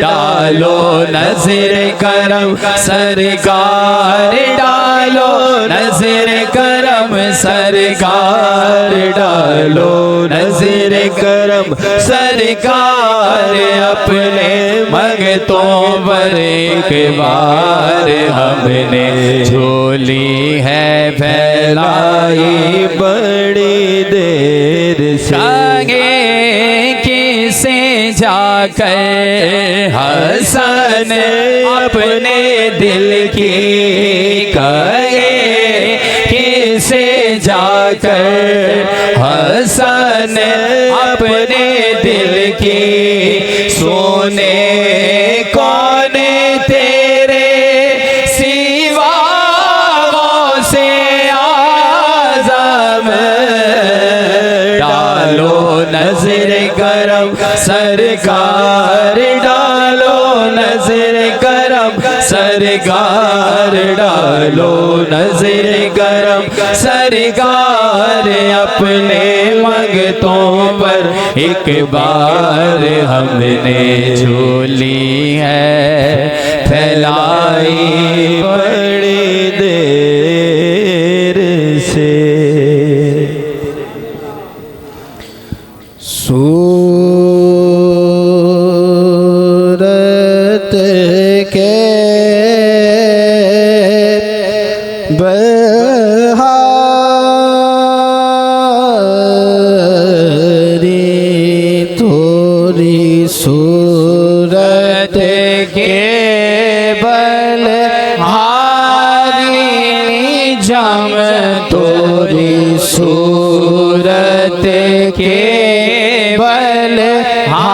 ڈالو نظر کرم سرکار ڈالو نظر کرم سرکار ڈالو نظر کرم سرکار اپنے منگتوں پر ایک بار ہم نے جھولی ہے پھیلائی بڑی دیر سے کسے جا کر حسن اپنے دل کی کہے کسے جا کر حسن اپنے دل کی سونے کون تیرے سوا سے آزم ڈالو نظر کرم سرکار ڈالو نظر کرم سرکار ڈالو نظر کرم سرکار اپنے منگتوں پر ایک بار ہم نے جھولی ہے پھیلائی بڑی دیر سے صورت کے بہاری تھوڑی صورت کے بلہاری جم توری صورت کے بلہاری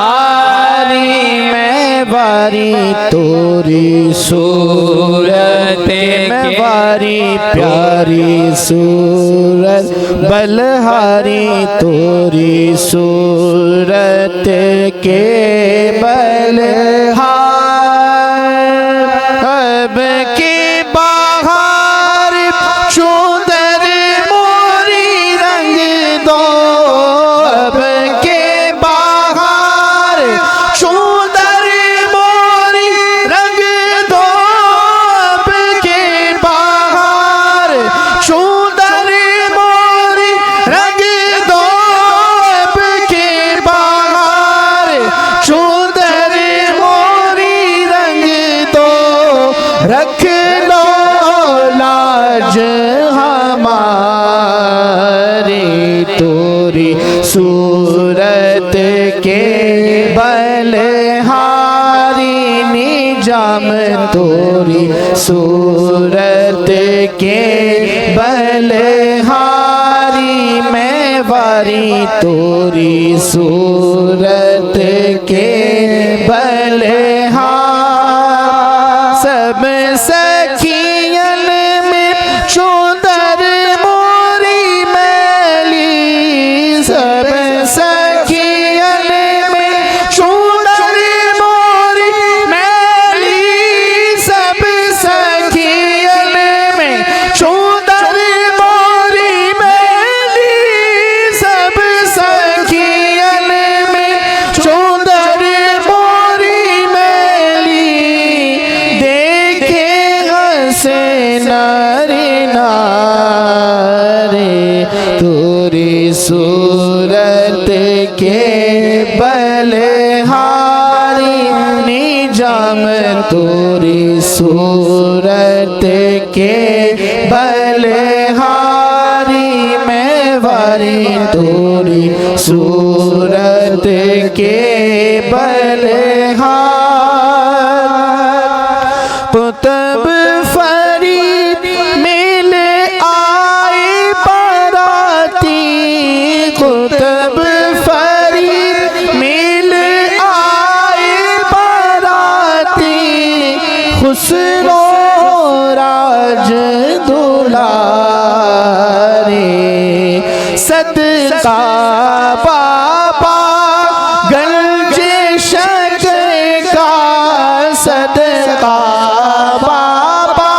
میں باری توری صورت میں باری پیاری صورت بلہاری توری صورت کے بلہار اب کی بہار چودر موری رنگ دو اب کے بہار چودر موری رنگ دو اب کے بہار چودر موری رنگ دو اب کے بہار چودر موری رنگ دو رکھ لو لاج ہماری توری صورت کے بلہاری نجام توری صورت کے بلہاری میں باری توری صورت کے بلہار سب سکین میں چودر موری میلی سب سکین میں چودر موری میلی سب سکین میں چودر موری میلی سب سکین میں چودر موری میلی دیکھے ہنسے نارے نارے توری صورت کے بلہاری نجام توری صورت کے بلہاری میں باری توری صورت کے بلہار پتب فرید مل آئے باراتی قطب فرید مل آئے باراتی خسرو راج دولارے صدقہ بابا گنج شکر کا صدقہ بابا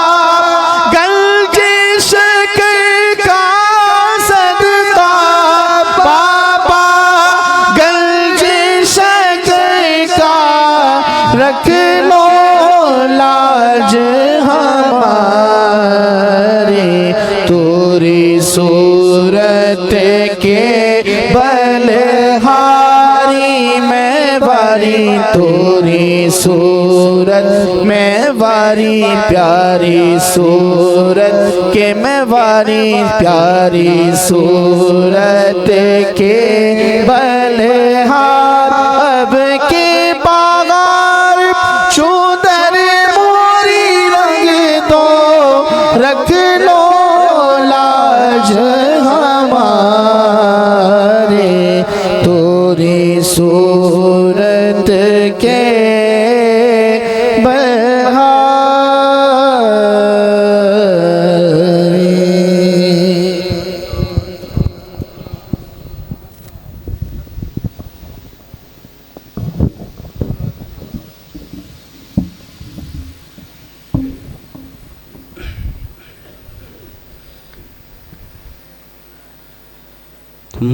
گنج شکر کا صدقہ بابا گنج شکر کا رکھ لو لاج ہمارے، توری صورت کے بلہاری میں واری، توری صورت میں واری، پیاری صورت کے میں واری، پیاری صورت کے بلہار، اب کے باغار چودر موری رنگ دو، رکھ لو لاج ہمارے، توری صورت کے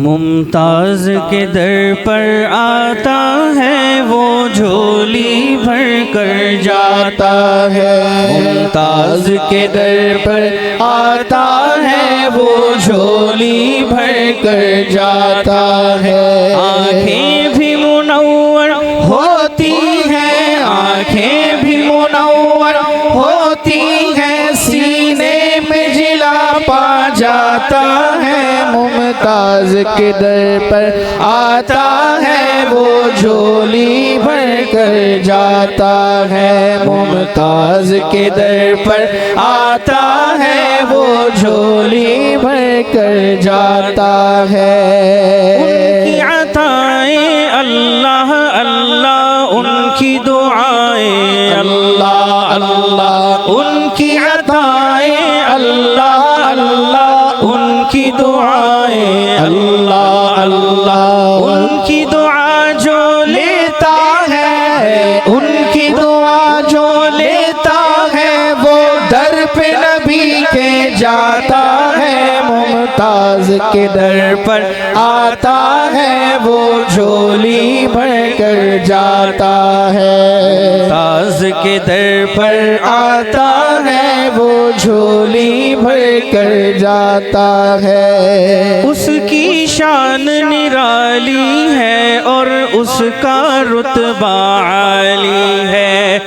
ممتاز کے در پر آتا ہے وہ جھولی بھر کر جاتا ہے، ممتاز کے در پر آتا ہے وہ جھولی بھر کر جاتا ہے، آنکھیں بھی منور ہوتی ہیں، آنکھیں بھی منور ہوتی ہیں، سینے میں جلا پا جاتا ہے، ممتاز کے در پر آتا ہے وہ جھولی بھر کر جاتا ہے، ممتاز کے در پر آتا ہے وہ جھولی بھر کر جاتا ہے، ان کی عطائیں اللہ اللہ، ان کی دعائیں اللہ اللہ، ان کی عطائیں اللہ اللہ، ان کی دعائیں اللہ اللہ، ان کی دعا جو لیتا ہے، ان کی دعا جو لیتا ہے، وہ در پہ نبی کے جاتا ہے، ممتاز کے در پر آتا ہے وہ جھولی بھر کر جاتا ہے، ممتاز کے در پر آتا ہے وہ جھولی بھر کر جاتا ہے، اس کی شان نرالی ہے اور اس کا رتبہ عالی ہے،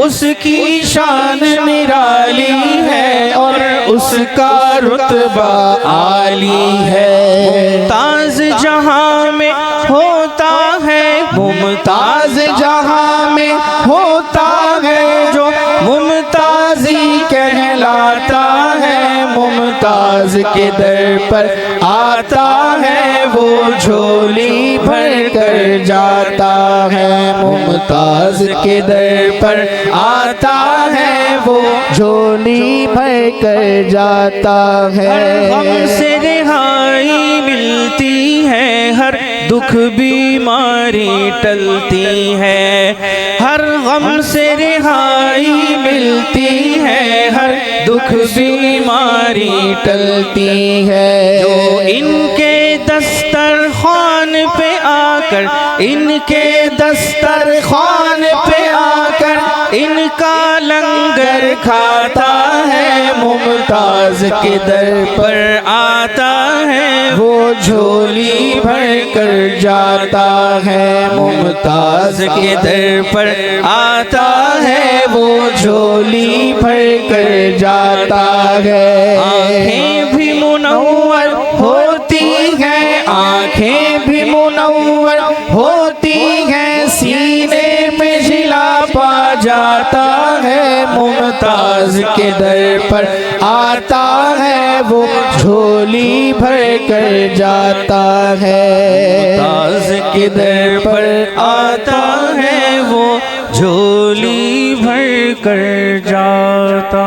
اس کی شان نرالی ہے اور اس کا رتبہ عالی ہے، ممتاز جہاں میں ہوتا ہے، ممتاز جہاں میں ہوتا ہے جو ممتازی کہلاتا ہے، ممتاز کے در پر آتا ہے وہ جھولی بھر کر جاتا ہے، ممتاز کے در پر آتا ہے وہ جھولی بھر کر جاتا ہے، غم سے رہائی ملتی ہے، ہر دکھ بیماری ٹلتی ہے، ہر غم سے رہائی ملتی ہے، ہر دکھ بیماری ٹلتی ہے، جو ان کے دسترخوان پہ آ کر، ان کے دسترخوان پہ آ کر ان کا لنگر کھاتا ہے، ممتاز کے در پر آتا ہے وہ جھولی بھر کر جاتا ہے، ممتاز کے در پر آتا ہے وہ جھولی بھر کر جاتا ہے، آنکھیں بھی منور ہوتی ہیں، آنکھیں بھی منور ہوتی ہیں، سینے میں جلا پا جاتا ہے، ممتاز کے در پر آتا ہے وہ جھولی بھر کر جاتا ہے، ممتاز کے در پر آتا ہے وہ جھولی بھر کر جاتا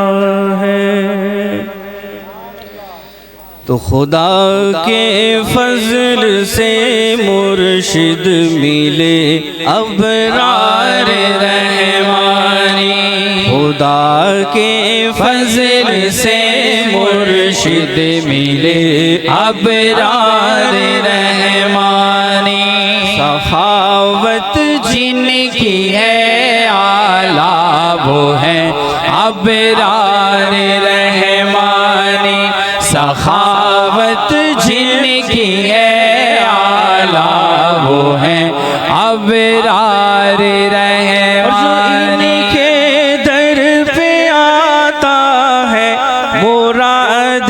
ہے۔ تو خدا کے فضل سے مرشد ملے ابرار رحمانی، خدا کے فضل سے مرشد ملے ابرار رحمانی، سخاوت جن کی ہے وہ ہیں ابرار رحمانی سخاوت جن کی ہے اعلیٰ وہ ہیں ابرار رحمانی کے در پہ آتا ہے مراد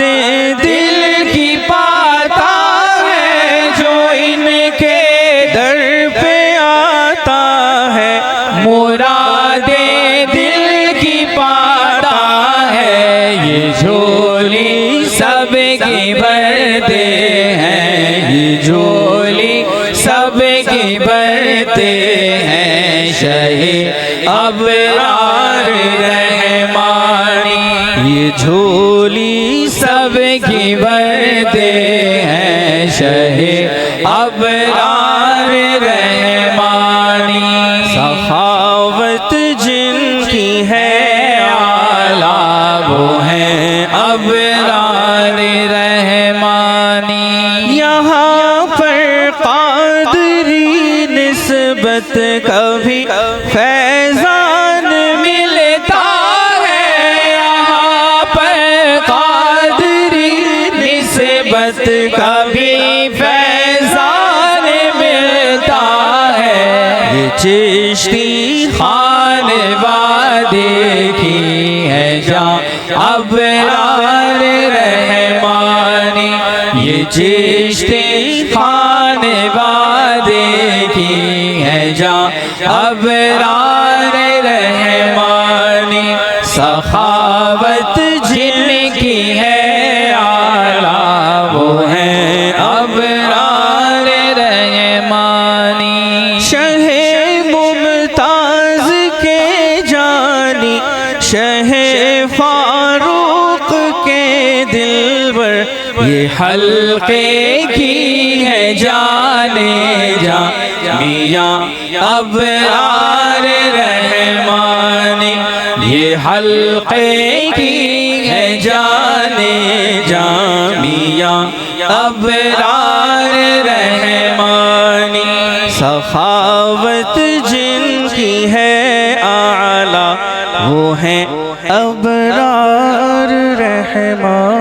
دل کی پاتا ہے جو ان کے در پہ آتا ہے مراد دل کی پاتا ہے یہ جھولی سب کی بھرتے ہیں یہ جھولی سب کی بھرتے ہیں شہ ابرار رحمانی یہ جھولی سب کی بھرتے ہیں شہ ابرار رحمانی سخاوت جن کی ہے اعلیٰ وہ ہیں ابرار رحمانی یہاں پر قادری نسبت کبھی فیضان ملتا ہے یہاں پر قادری نسبت کبھی فیضان ملتا ہے یہ چشتی خان وادی کی ہے جاں ابرار رحمانی یہ چشتی خان وادی کی ہے جاں ابرار رحمانی سخاوت جن کی ہے اعلیٰ وہ ہیں ابرار رحمانی شہ ممتاز کے جانی شہ فاروق کے دلبر یہ حلقے کی ہے جانے جاں میاں ابرار رحمانی یہ حلقے کی ہے جانے جاں میاں ابرار رحمانی سخاوت جن کی ہے اعلیٰ وہ ہیں ابرار رحمانی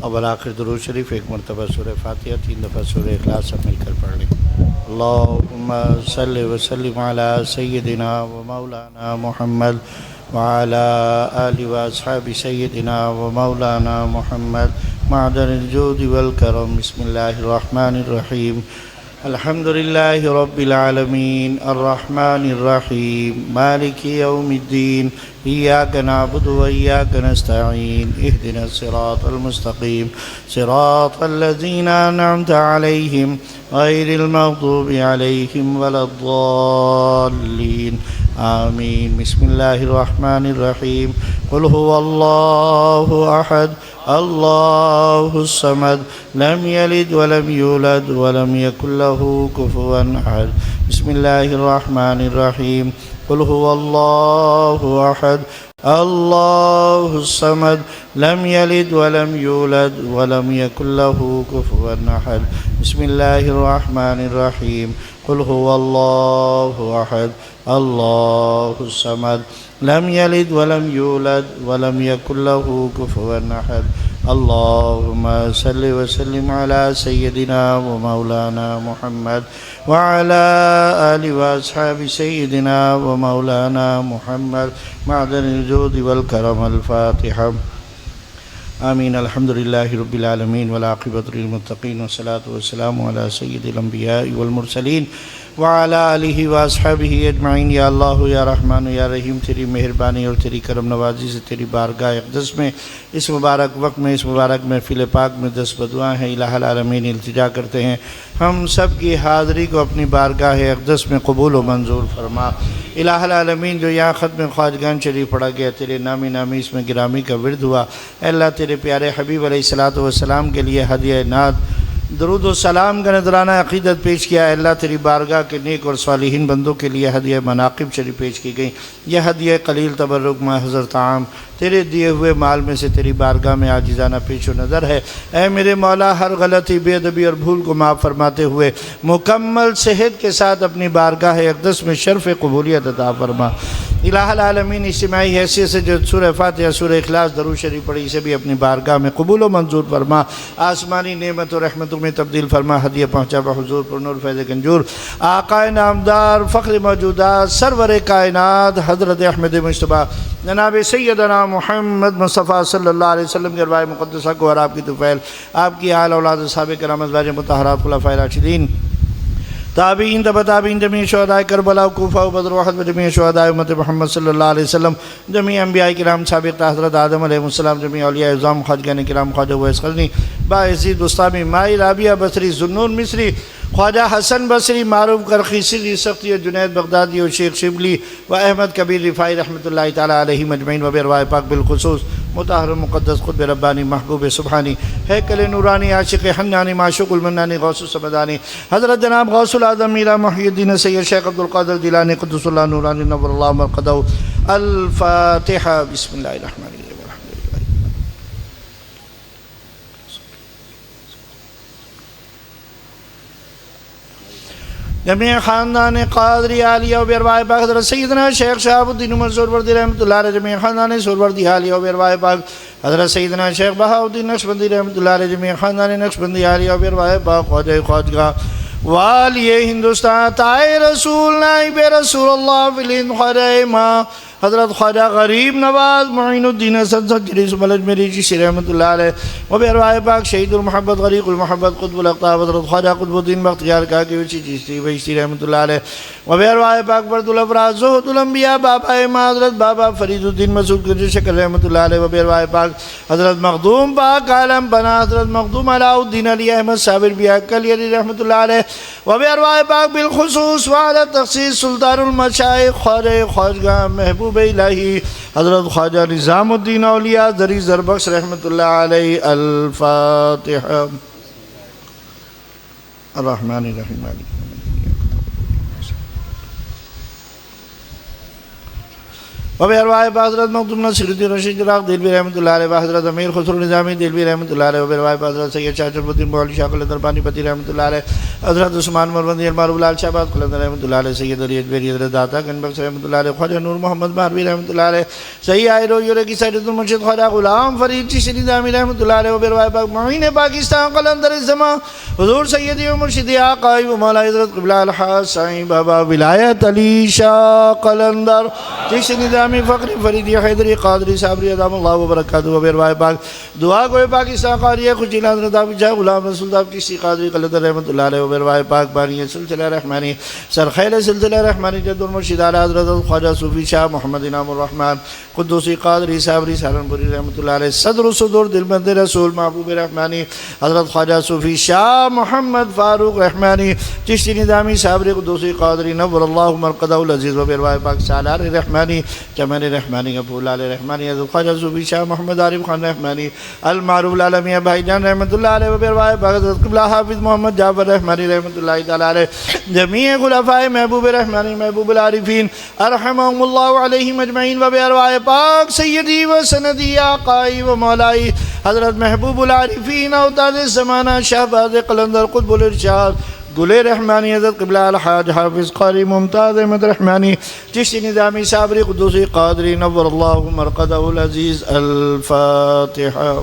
اول آخر درود شریف ایک مرتبہ سورہ فاتحہ 3 دفعہ سورہ اخلاص سب مل کر پڑھ لیں اللہم صلی وسلم علی سیدنا و مولانا محمد وعلى آل واصحاب سیدنا و مولانا محمد معدن الجود والکرم بسم اللہ الرحمن الرحیم الحمد للہ رب العالمین الرحمن الرحیم مالک یوم الدین ایاک نعبد و ایاک نستعین اہدنا الصراط المستقیم صراط الذین انعمت علیہم غیر المغضوب علیہم ولا الضالین آمین بسم اللہ الرحمن الرحیم قل هو اللہ احد اللہ الصمد لم یلد ولم یولد ولم یکن له کفوا احد بسم اللہ الرحمن الرحیم قل هو اللہ احد اللہ الصمد لم یلد ولم یولد ولم یکن له کفوا احد بسم اللہ الرحمن الرحیم قل هو اللہ احد اللہ الصمد لم یلد ولم یولد ولم یکن له کفوا احد اللہم صل وسلم علی سیدنا و مولانا محمد وعلى آل واصحاب سیدنا و مولانا محمد معدن الجود والکرم الفاتحہ آمین الحمدللہ رب العالمین والعاقبۃ للمتقین والصلاة والسلام علی سید الانبیاء والمرسلین وعلی آلہ واصحابہ اجمعین یا اللہ یا رحمان یا رحیم تیری مہربانی اور تیری کرم نوازی سے تیری بارگاہ اقدس میں اس مبارک وقت میں اس مبارک محفل پاک میں دست بدعا ہیں الہ العالمین التجا کرتے ہیں ہم سب کی حاضری کو اپنی بارگاہ اقدس میں قبول و منظور فرما الہ العالمین جو یہاں ختم خواجگان شریف پڑھا گیا تیرے نامی نامی اس میں گرامی کا ورد ہوا اے اللہ تیرے پیارے حبیب علیہ الصلوۃ والسلام کے لیے ہدیہ نعت درود و سلام کا نذرانہ عقیدت پیش کیا ہے۔ اللہ تیری بارگاہ کے نیک اور صالحین بندوں کے لیے ہدیہ مناقب شریف پیش کی گئی۔ یہ ہدیہ قلیل تبرک ما حضرت عام تیرے دیے ہوئے مال میں سے تیری بارگاہ میں عاجزانہ پیش و نظر ہے۔ اے میرے مولا، ہر غلطی، بے ادبی اور بھول کو معاف فرماتے ہوئے مکمل صحت کے ساتھ اپنی بارگاہ اقدس میں شرف قبولیت عطا فرما۔ الہ العالمین، اجتماعی حیثیت سے جو سورہ فاتحہ، سورہ اخلاص، درود شریف پڑھی، اسے بھی اپنی بارگاہ میں قبول و منظور فرما۔ آسمانی نعمت و رحمتوں میں تبدیل فرما۔ ہدیہ پہنچا بحضور پر نور فیض گنجور آقا نامدار فخر موجودات سرور کائنات حضرت احمد مجتبیٰ جناب سیدنا محمد مصطفیٰ صلی اللہ علیہ وسلم کے ارواح مقدسہ کو اور آپ کی طفیل، آپ کی آل اولاد صحابہ کرام ازواج مطہرات خلفائے راشدین، تابعین تبع تابعین، جمیع شہداء کربلا و کوفہ و بدر و احد و جمیع شہداء امت محمد صلی اللہ علیہ وسلم، جمیع انبیاء کرام سابق حضرت آدم علیہ السلام، جمیع اولیاء اعظام خواجگان کرام، خواجہ اویس قرنی، باعزید بستامی، مائی رابعہ بصری، ذوالنون مصری، خواجہ حسن بصری، معروف کرخی، سری سختی، جنید بغدادی و شیخ شبلی و احمد کبیر رفاعی رحمۃ اللہ تعالی علیہ مجمعین و بارواح پاک بالخصوص مطہر مقدس قطب ربانی محبوب سبحانی ہیکل نورانی عاشق حنانی معشوق المنانی غوث السمدانی حضرت جناب غوث العظم میرا محی الدین سید شیخ عبد القادر جیلانی قدس اللہ نورانی نور اللہ مرقدہ۔ الفاتحہ۔ بسم اللہ الرحمن الرحیم۔ جمیع خاندان قادری عالیہ و بیرواح پاک حضرت سیدنا شیخ شہاب الدین عمر سہروردی رحمۃ اللہ علیہ، جمیع خاندان سہروردی عالیہ و بیرواح پاک حضرت سیدنا شیخ بہاؤالدین نقشبندی رحمۃ اللہ علیہ، جمیع خاندان نقشبندی عالیہ و بیرواح پاک خواجہ خواجگاہ والی ہندوستان، تائے رسول نائب رسول اللہ فی الہند خواجہ ماں حضرت خواجہ غریب نواز معین الدین اسد جلیس ملج میری چشتی رحمۃ اللہ علیہ و بیرواح پاک شہید المحبت غریق المحبت قطب الاقطاب حضرت خواجہ قطب الدین بختیار کاکی وچی چشتی بہشتی رحمۃ اللہ علیہ و بیرواح پاک برد الافراز زہد الانبیاء بابا امام حضرت بابا فرید الدین مسعود گنج شکر رحمۃ اللہ علیہ و بیرواح پاک حضرت مخدوم پاک عالم بنا حضرت مخدوم علاء الدین علی احمد صابر بیاک علی علی رحمۃ اللہ علیہ و بیرواح پاک بالخصوص وعلی تخصیص سلطان المشائخ خواجہ خواجگاہ محبوب الہی حضرت خواجہ نظام الدین اولیاء زری زربخش رحمۃ اللہ علیہ۔ الفاتحہ۔ الرحمن الرحیم مالک یوم و بیرواح پاک حضرت مخدوم نصیر الدین رشید چراغ دہلوی رحمۃ اللہ علیہ و حضرت امیر خسرو نظامی دہلوی رحمۃ اللہ علیہ و بیرواح پاک حضرت سید شاہ شرف الدین بولی شاہ قلندر پانی پتی رحمۃ اللہ علیہ، حضرت عثمان مروندی المعروف لال شہباز قلندر رحمۃ اللہ علیہ، سید علی اجمیری حضرت داتا گنج بخش رحمۃ اللہ علیہ، خواجہ نور محمد مہروی رحمۃ اللہ علیہ، سید آئرو یورے کی سید المرشد خواجہ غلام فرید چشتی نظامی رحمۃ اللہ علیہ و بیرواح پاک معین پاکستان قلندر الزمان حضور سیدی و مرشدی آقا و مولا حضرت قبلہ الحاج سائیں بابا ولایت علی شاہ قلندر چشتی نظامی فقری فریدی حیدری قادری صابری ادام اللہ وبرکاتہ و بیرواح پاک دعا گوئے پاکستان قاریہ خوشیل حضرت عابد شاہ غلام رسول داب چشتی قادری قلندر رحمۃ اللہ علیہ و بیرواح پاک بانی سلسلہ رحمانی سرخیل سلسلہ رحمانی جد المرشد اعلی حضرت خواجہ صوفی شاہ محمد انعام الرحمن قدوسی قادری صابری سہارنپوری رحمۃ اللہ علیہ، صدر صدور دلبند رسول محبوب رحمانی حضرت خواجہ صوفی شاہ محمد فاروق رحمانی چشتی نظامی صابری قدوسی قادری نور اللہ مرقدہ العزیز و بیرواح پاک سالار رحمانی چمن رحمانی غفور لال رحمانی حضرت خواجہ صوفی شاہ محمد عارف خان رحمانی المعروف العالمیہ بھائی جان رحمۃ اللہ علیہ و بیرواح پاک حضرت قبلہ حافظ محمد جعفر رحمانی رحمۃ اللہ تعالی علیہ، جمیع خلفائے محبوب رحمانی محبوب العارفین ارحمهم اللہ علیہم اجمعین و بیرواح پاک سیدی و سندی آقائی و مولائی حضرت محبوب العارفین اوتاد زمانہ شہباز قلندر قطب الارشاد گل رحمانی حضرت قبلہ الحاج حافظ قاری ممتاز احمد رحمانی چشتی نظامی صابری قدوسی قادری نور اللہ مرقدہ العزیز۔ الفاتحہ۔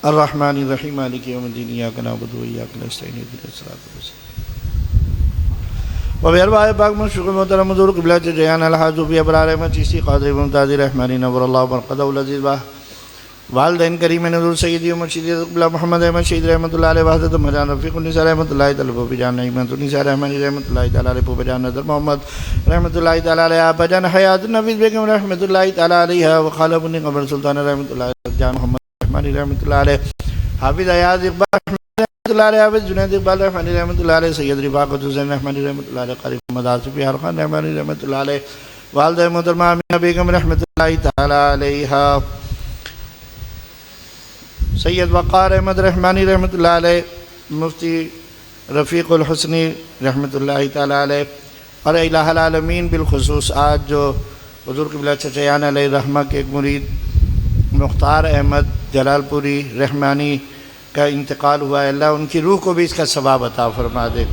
الرحمن الرحیم مالک یوم الدین ایاک نعبد و ایاک نستعین اهدنا الصراط المستقیم و بیرواح پاک مشفق محترم حضور قبلہ جیان الحاج صوفی ابرار احمد چشتی قادری ممتاز رحمانی نور اللہ مرقدہ العزیز۔ والدین کریم حضور سیدی و مرشدی قبلہ محمد احمد شہید رحمۃ اللہ علیہ وحضرت مجان رفیق النساء رحمۃ اللہ تعالی پوپی جان نعمت النساء رحمانی رحمۃ اللہ تعالی علیہ، پوپی جان نظر محمد رحمۃ اللہ تعالی علیہ، آبا جان حیات النفیس بیگم رحمۃ اللہ تعالی علیہ، و خالہ بنی قمر سلطان رحمۃ اللہ علیہ، جان محمد رحمانی رحمۃ اللہ علیہ، حافظ ایاز اقبال رحمۃ اللہ علیہ، حافظ جنید اقبال رحمانی رحمۃ اللہ علیہ، سید رفاقت حسین رحمانی رحمۃ اللہ علیہ، قاری محمد آصف یار خان رحمانی رحمۃ اللہ علیہ، والدہ محترمہ آمینہ بیگم رحمۃ اللہ تعالی علیہ۔ سید وقار احمد رحمانی رحمۃ اللہ علیہ، مفتی رفیق الحسنی رحمۃ اللہ تعالیٰ علیہ، اور الہ العالمین بالخصوص آج جو حضور قبلہ چچیان علیہ رحمہ کے ایک مرید مختار احمد جلال پوری رحمانی کا انتقال ہوا ہے، اللہ ان کی روح کو بھی اس کا ثواب عطا فرما دے۔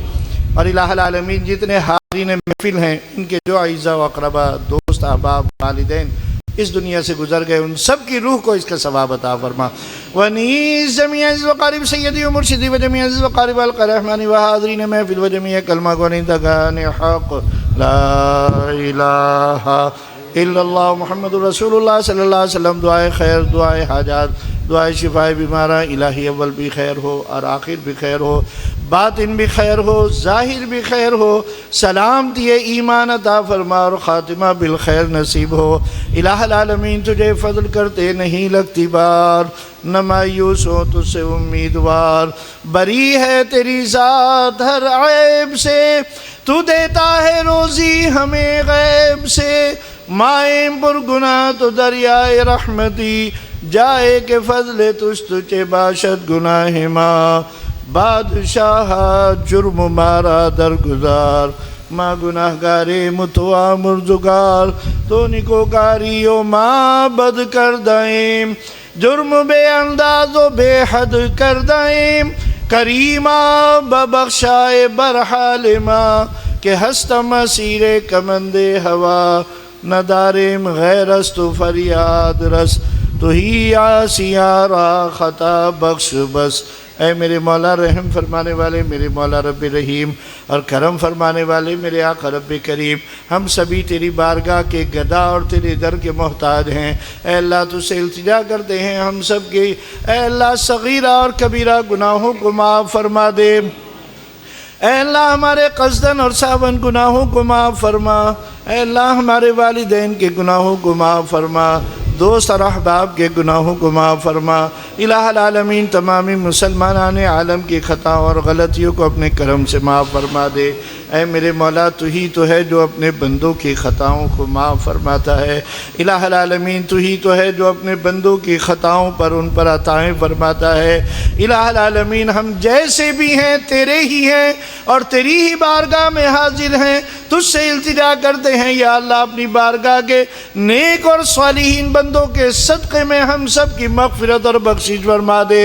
اور الہ العالمین جتنے حاضرین محفل ہیں، ان کے جو اعزاء و اقربا، دوست، احباب، والدین اس دنیا سے گزر گئے، ان سب کی روح کو اس کا ثواب عطا فرما۔ ونیز جمیع عزیز وقارب سیدی و مرشدی و جمیع عزیز وقارب الرحمانی و حاضرین محفل و جمیع کلمہ گونندگان حق لا الہ الا اللہ محمد رسول اللہ صلی اللہ علیہ وسلم۔ دعائے خیر، دعائے حاجات، دعائے شفاء بیمارہ، الہی اول بھی خیر ہو اور آخر بھی خیر ہو، باطن بھی خیر ہو، ظاہر بھی خیر ہو، سلامتی ایمان عطا فرما اور خاتمہ بالخیر نصیب ہو۔ الہ العالمین تجھے فضل کرتے نہیں لگتی بار، نہ مایوس ہو تجھ سے امیدوار، بری ہے تیری ذات ہر عیب سے، تو دیتا ہے روزی ہمیں غیب سے، مائیں پر گناہ تو دریائے رحمتی، جائے کہ فضل تجھے باشد گناہ ماں، بادشاہ جرم مارا درگزار، ماں گناہ گارے متوا مردگار، تو نکوکاری و ماں بد کردائیم، جرم بے انداز و بے حد کردائیم، کریمہ ببخشائے برحال ماں، کہ ہست مسیر کمند ہوا، نداریم غیر است و فریاد رس، تو ہی آسیارا خطا بخش بس۔ اے میرے مولا رحم فرمانے والے، میرے مولا رب رحیم، اور کرم فرمانے والے میرے آقا رب کریم، ہم سبھی تیری بارگاہ کے گدا اور تیرے در کے محتاج ہیں۔ اے اللہ تجھ سے التجا کرتے ہیں ہم سب کے، اے اللہ صغیرہ اور کبیرہ گناہوں کو معاف فرما دے، اے اللہ ہمارے قصدن اور ساون گناہوں کو معاف فرما، اے اللہ ہمارے والدین کے گناہوں کو معاف فرما، دوست اور احباب کے گناہوں کو معاف فرما۔ الہ العالمین تمامی مسلمانان عالم کی خطا اور غلطیوں کو اپنے کرم سے معاف فرما دے۔ اے میرے مولا تو ہی تو ہے جو اپنے بندوں کی خطاؤں کو معاف فرماتا ہے، الہ العالمین تو ہی تو ہے جو اپنے بندوں کی خطاؤں پر ان پر عطائیں فرماتا ہے۔ الہ العالمین ہم جیسے بھی ہیں تیرے ہی ہیں اور تیری ہی بارگاہ میں حاضر ہیں، تجھ سے التجا کرتے ہیں یا اللہ اپنی بارگاہ کے نیک اور صالحین بندوں کے صدقے میں ہم سب کی مغفرت اور بخشش فرما دے۔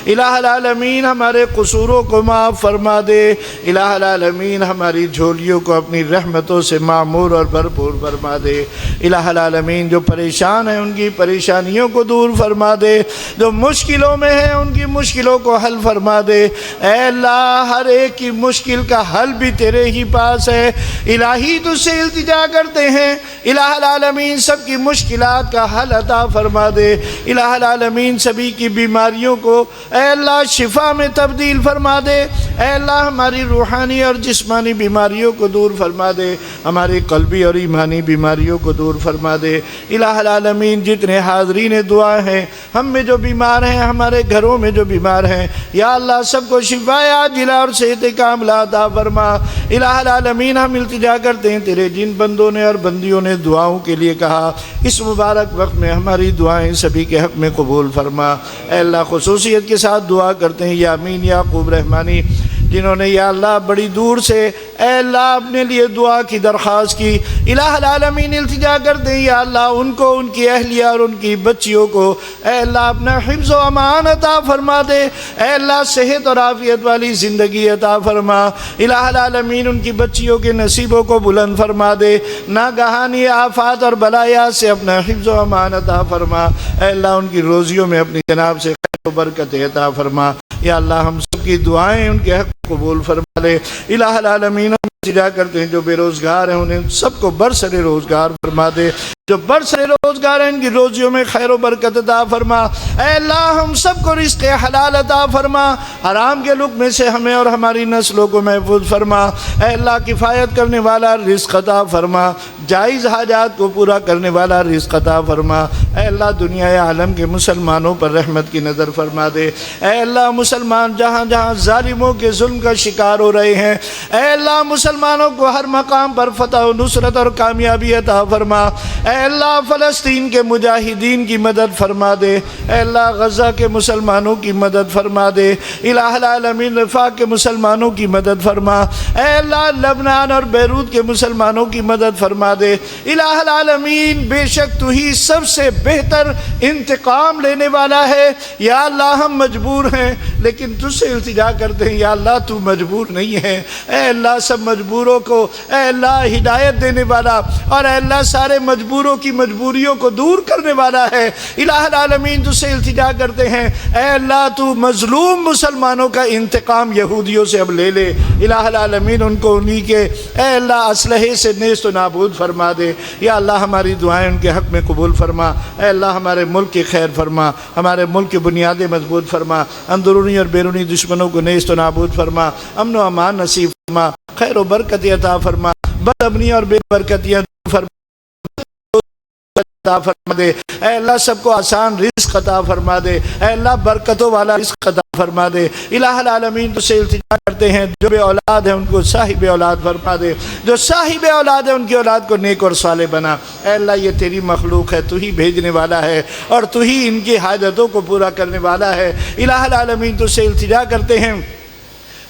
الہ العالمین ہمارے قصوروں کو معاف فرما دے، الہ العالمین ہماری جھولیوں کو اپنی رحمتوں سے معمور اور بھرپور فرما دے۔ الہ العالمین جو پریشان ہیں ان کی پریشانیوں کو دور فرما دے، جو مشکلوں میں ہیں ان کی مشکلوں کو حل فرما دے۔ اے اللہ ہر ایک کی مشکل کا حل بھی تیرے ہی پاس ہے، الہی تجھ سے التجا کرتے ہیں، الہ العالمین سب کی مشکلات کا حل عطا فرما دے۔ الہ العالمین سبھی کی بیماریوں کو اے اللہ شفا میں تبدیل فرما دے، اے اللہ ہماری روحانی اور جسمانی بیماریوں کو دور فرما دے، ہماری قلبی اور ایمانی بیماریوں کو دور فرما دے۔ الہ العالمین جتنے حاضرین دعا ہیں، ہم میں جو بیمار ہیں، ہمارے گھروں میں جو بیمار ہیں، یا اللہ سب کو شفا عاجلہ اور صحت کاملہ عطا فرما۔ الہ العالمین ہم التجا کرتے ہیں تیرے جن بندوں نے اور بندیوں نے دعاؤں کے لیے کہا، اس مبارک وقت میں ہماری دعائیں سبھی کے حق میں قبول فرما۔ اے اللہ خصوصیت کے ساتھ دعا کرتے ہیں یامین یعقوب رحمانی، جنہوں نے یا اللہ بڑی دور سے اے اللہ اپنے لیے دعا کی درخواست کی، الہ العالمین التجا کرتے ہیں یا اللہ ان کو، ان کی اہلیہ اور ان کی بچیوں کو اے اللہ اپنا حفظ و امان عطا فرما دے، اے اللہ صحت اور عافیت والی زندگی عطا فرما۔ الہ العالمین ان کی بچیوں کے نصیبوں کو بلند فرما دے، ناگہانی آفات اور بلایات سے اپنا حفظ و امان عطا فرما۔ اے اللہ ان کی روزیوں میں اپنی جناب سے خیر و برکت عطا فرما۔ یا اللہ ہم سب کی دعائیں ان کے حق قبول فرما لے۔ الہ العالمین ہم التجا کرتے ہیں جو بے روزگار ہیں انہیں سب کو برسر روزگار فرما دے، جو برسر روزگار ہیں ان کی روزیوں میں خیر و برکت عطا فرما۔ اے اللہ ہم سب کو رزق حلال عطا فرما، حرام کے لقمے سے ہمیں اور ہماری نسلوں کو محفوظ فرما۔ اے اللہ کفایت کرنے والا رزق عطا فرما، جائز حاجات کو پورا کرنے والا رزق عطا فرما۔ اے اللہ دنیا عالم کے مسلمانوں پر رحمت کی نظر فرما دے۔ اے اللہ مسلمان جہاں جہاں ظالموں کے ظلم ظلم کا شکار ہو رہے ہیں، اے اللہ مسلمانوں کو ہر مقام پر فتح و نصرت اور کامیابی عطا فرما، اے اللہ فلسطین کے مجاہدین کی مدد فرما دے، اے اللہ غزہ کے مسلمانوں کی مدد فرما دے، الہ العالمین رفاق کے مسلمانوں کی مدد فرما، اے اللہ لبنان اور بیروت کے مسلمانوں کی مدد فرما دے، الہ العالمین بے شک تو ہی سب سے بہتر انتقام لینے والا ہے، یا اللہ ہم مجبور ہیں لیکن تجھ سے التجا کرتے ہیں، یا اللہ تو مجبور نہیں ہے، اے اللہ سب مجبوروں کو اے اللہ ہدایت دینے والا اور اے اللہ سارے مجبوروں کی مجبوریوں کو دور کرنے والا ہے، الہ العالمین تجھ سے التجا کرتے ہیں، اے اللہ تو مظلوم مسلمانوں کا انتقام یہودیوں سے اب لے لے، الہ العالمین ان کو انہی کے اے اللہ اسلحے سے نیست و نابود فرما دے، یا اللہ ہماری دعائیں ان کے حق میں قبول فرما، اے اللہ ہمارے ملک کی خیر فرما، ہمارے ملک کی بنیادیں مضبوط فرما، اندرونی اور بیرونی دشمنوں کو نیست و نابود فرما، امن و امان نصیب فرما، خیر و برکت عطا فرما، بد امنی اور بے برکتیاں فرما عطا فرما دے، اے اللہ سب کو آسان رزق عطا فرما دے، اے اللہ برکتوں والا رزق عطا فرما دے، الہ العالمین تو سے التجا کرتے ہیں جو بے اولاد ہیں ان کو صاحب اولاد فرما دے، جو صاحب اولاد ہیں ان کی اولاد کو نیک اور صالح بنا، اے اللہ یہ تیری مخلوق ہے، تو ہی بھیجنے والا ہے اور تو ہی ان کی حاجتوں کو پورا کرنے والا ہے، الہ العالمین تو سے التجا کرتے ہیں،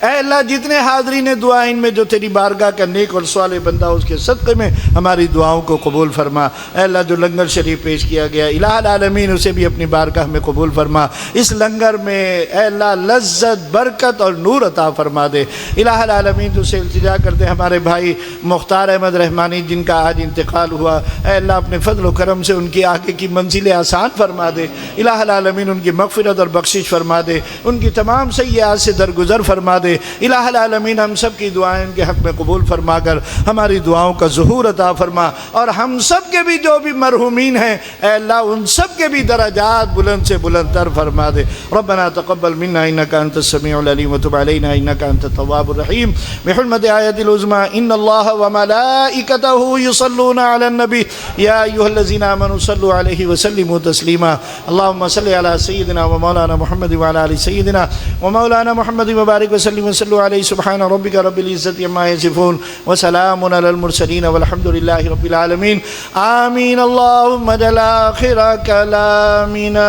اے اللہ جتنے حاضرین دعائیں میں جو تیری بارگاہ کا نیک اور صالح بندہ اس کے صدقے میں ہماری دعاؤں کو قبول فرما، اے اللہ جو لنگر شریف پیش کیا گیا الہ العالمین اسے بھی اپنی بارگاہ میں قبول فرما، اس لنگر میں اے اللہ لذت برکت اور نور عطا فرما دے، الہ العالمین تو سے التجا کرتے ہمارے بھائی مختار احمد رحمانی جن کا آج انتقال ہوا، اے اللہ اپنے فضل و کرم سے ان کی آگے کی منزلیں آسان فرما دے، الہ العالمین ان کی مغفرت اور بخشش فرما دے، ان کی تمام سیئات سے درگزر فرما دے، الہ العالمین ہم سب کی دعائیں ان کے حق میں قبول فرما کر ہماری دعاؤں کا ظہور عطا فرما، اور ہم سب کے بھی جو بھی مرحومین ہیں اے اللہ ان سب کے بھی درجات بلند سے بلند تر فرما دے، ربنا تقبل منا انک انت السمیع العلیم وتب علینا انک انت التواب الرحیم، بحرمت آیت العظمی ان اللہ وملائکتہ یصلون علی النبی یا ایھا الذین آمنوا صلوا علیہ وسلموا تسلیما، اللہم صل علی سیدنا ومولانا محمد وعلی آل سیدنا ومولانا محمد وبارک وسلم وصلوا علیہ سبحان ربک رب العزت عما یصفون وسلام علی المرسلین والحمد للہ رب العالمین، آمین، اللہم اجعل آخر کلامنا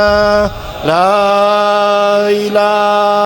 لا الہ